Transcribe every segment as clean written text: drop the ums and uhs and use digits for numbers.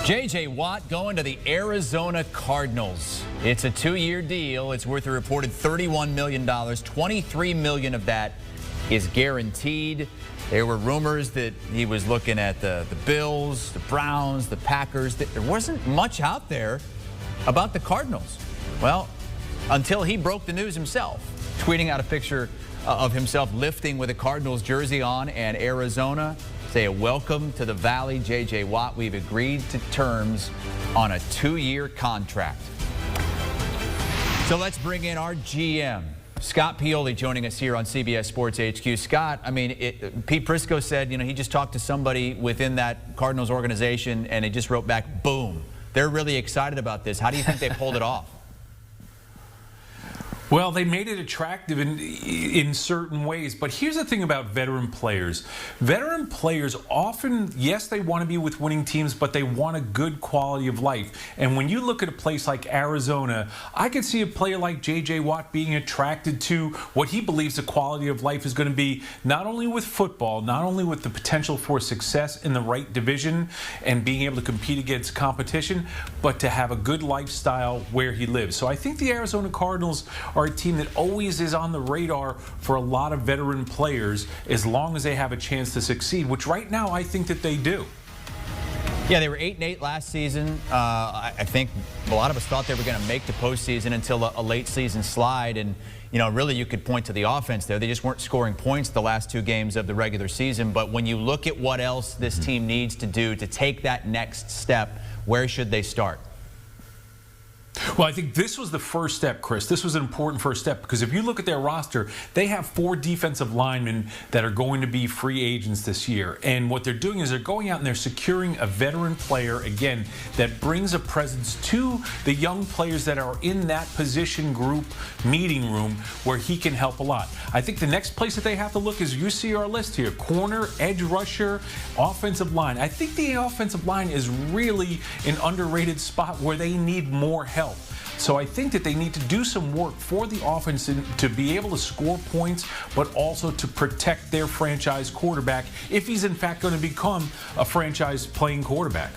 J.J. Watt going to the Arizona Cardinals. It's a 2-year deal. It's worth a reported $31 million. $23 million of that is guaranteed. There were rumors that he was looking at the Bills, the Browns, the Packers. There wasn't much out there about the Cardinals. Well, until he broke the news himself, tweeting out a picture of himself lifting with a Cardinals jersey on, and Arizona say, welcome to the Valley, J.J. Watt. We've agreed to terms on a 2-year contract. So let's bring in our GM, Scott Pioli, joining us here on CBS Sports HQ. Scott, I mean, Pete Prisco said, he just talked to somebody within that Cardinals organization, and he just wrote back, boom. They're really excited about this. How do you think they pulled it off? Well, they made it attractive in certain ways, but here's the thing about veteran players. Veteran players often, yes, they want to be with winning teams, but they want a good quality of life. And when you look at a place like Arizona, I could see a player like J.J. Watt being attracted to what he believes the quality of life is going to be, not only with football, not only with the potential for success in the right division and being able to compete against competition, but to have a good lifestyle where he lives. So I think the Arizona Cardinals are a team that always is on the radar for a lot of veteran players as long as they have a chance to succeed, which right now I think that they do. Yeah, they were 8-8 last season. I think a lot of us thought they were going to make the postseason until a late season slide. And, really you could point to the offense there. They just weren't scoring points the last 2 games of the regular season. But when you look at what else this team needs to do to take that next step, where should they start? Well, I think this was the first step, Chris. This was an important first step because if you look at their roster, they have 4 defensive linemen that are going to be free agents this year. And what they're doing is they're going out and they're securing a veteran player, again, that brings a presence to the young players that are in that position group meeting room where he can help a lot. I think the next place that they have to look is, you see our list here, corner, edge rusher, offensive line. I think the offensive line is really an underrated spot where they need more help. So I think that they need to do some work for the offense to be able to score points, but also to protect their franchise quarterback if he's in fact going to become a franchise playing quarterback.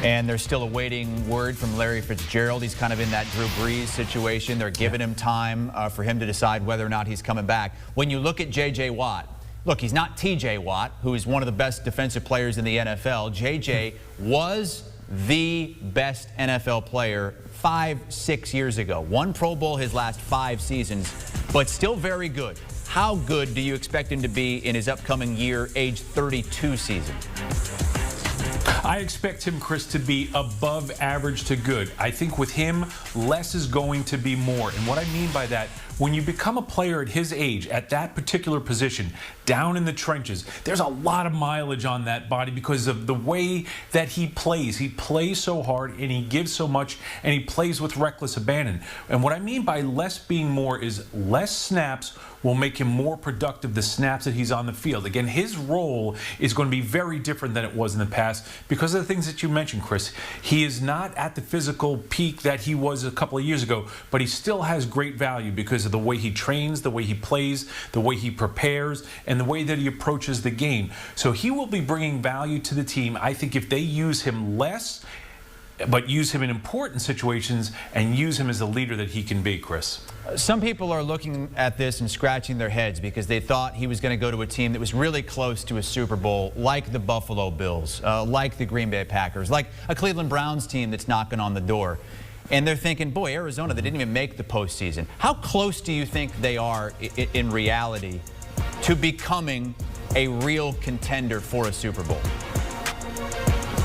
And they're still awaiting word from Larry Fitzgerald. He's kind of in that Drew Brees situation. They're giving him time for him to decide whether or not he's coming back. When you look at J.J. Watt, look, he's not T.J. Watt, who is one of the best defensive players in the NFL. J.J. was the best NFL player 5-6 years ago. Won Pro Bowl his last 5 seasons, but still very good. How good do you expect him to be in his upcoming year, age 32 season? I expect him, Chris, to be above average to good. I think with him, less is going to be more. And what I mean by that, when you become a player at his age, at that particular position, down in the trenches, there's a lot of mileage on that body because of the way that he plays. He plays so hard and he gives so much and he plays with reckless abandon. And what I mean by less being more is less snaps will make him more productive the snaps that he's on the field. Again, his role is going to be very different than it was in the past because of the things that you mentioned, Chris. He is not at the physical peak that he was a couple of years ago, but he still has great value because of the way he trains, the way he plays, the way he prepares, and the way that he approaches the game. So he will be bringing value to the team. I think if they use him less, but use him in important situations and use him as the leader that he can be, Chris. Some people are looking at this and scratching their heads because they thought he was going to go to a team that was really close to a Super Bowl, like the Buffalo Bills, like the Green Bay Packers, like a Cleveland Browns team that's knocking on the door. And they're thinking, boy, Arizona, they didn't even make the postseason. How close do you think they are in reality to becoming a real contender for a Super Bowl?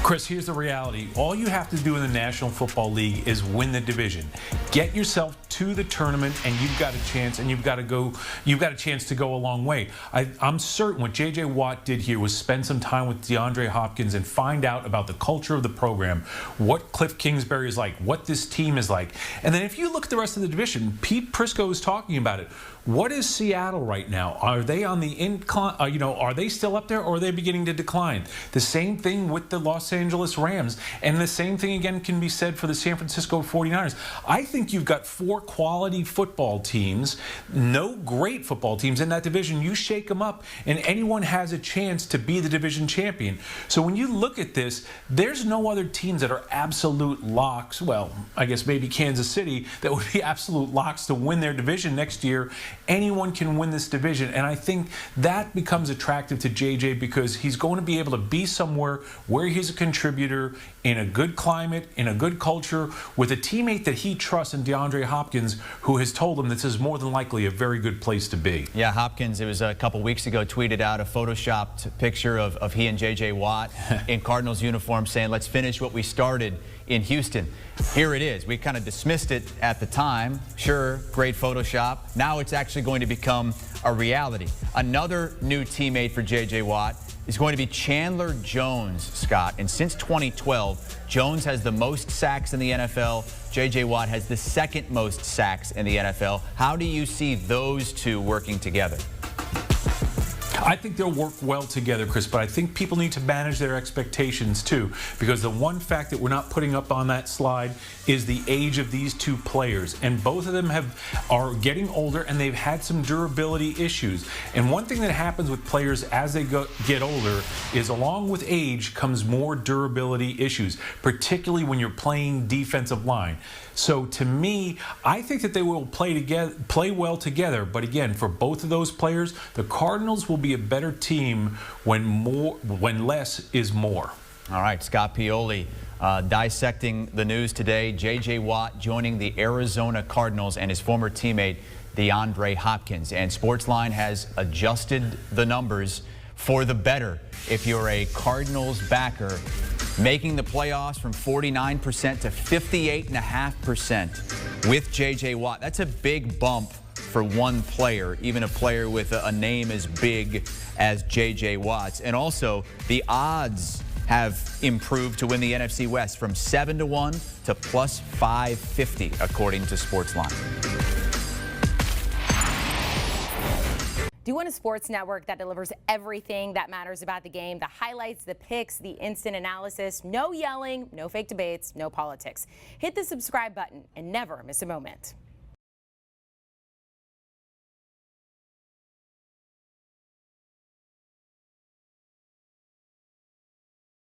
Chris, here's the reality. All you have to do in the National Football League is win the division. Get yourself to the tournament, and you've got a chance, and you've got a chance to go a long way. I'm certain what J.J. Watt did here was spend some time with DeAndre Hopkins and find out about the culture of the program, what Cliff Kingsbury is like, what this team is like. And then if you look at the rest of the division, Pete Prisco is talking about it. What is Seattle right now? Are they on the incline? Are they still up there, or are they beginning to decline? The same thing with the Los Angeles Rams, and the same thing again can be said for the San Francisco 49ers. I think you've got 4 quality football teams, no great football teams in that division. You shake them up, and anyone has a chance to be the division champion. So when you look at this, there's no other teams that are absolute locks. Well, I guess maybe Kansas City, that would be absolute locks to win their division next year. Anyone can win this division, and I think that becomes attractive to JJ because he's going to be able to be somewhere where he's a contributor in a good climate, in a good culture, with a teammate that he trusts in DeAndre Hopkins, who has told him this is more than likely a very good place to be. Yeah, Hopkins, it was a couple weeks ago, tweeted out a photoshopped picture of he and JJ Watt in Cardinals uniform saying, let's finish what we started in Houston. Here it is. We kind of dismissed it at the time. Sure, great Photoshop. Now it's actually going to become a reality. Another new teammate for JJ Watt is going to be Chandler Jones, Scott. And since 2012, Jones has the most sacks in the NFL. JJ Watt has the second most sacks in the NFL. How do you see those two working together? I think they'll work well together, Chris, but I think people need to manage their expectations too, because the one fact that we're not putting up on that slide is the age of these two players, and both of them are getting older, and they've had some durability issues. And one thing that happens with players as they get older is, along with age comes more durability issues, particularly when you're playing defensive line. So to me, I think that they will play well together. But again, for both of those players, the Cardinals will be a better team when less is more. All right, Scott Pioli dissecting the news today. JJ Watt joining the Arizona Cardinals and his former teammate DeAndre Hopkins. And Sportsline has adjusted the numbers for the better if you're a Cardinals backer, making the playoffs from 49% to 58.5% with JJ Watt. That's a big bump for one player, even a player with a name as big as JJ Watt's. And also, the odds have improved to win the NFC West from 7-1 to plus 550, according to Sportsline. Do you want a sports network that delivers everything that matters about the game? The highlights, the picks, the instant analysis, no yelling, no fake debates, no politics. Hit the subscribe button and never miss a moment.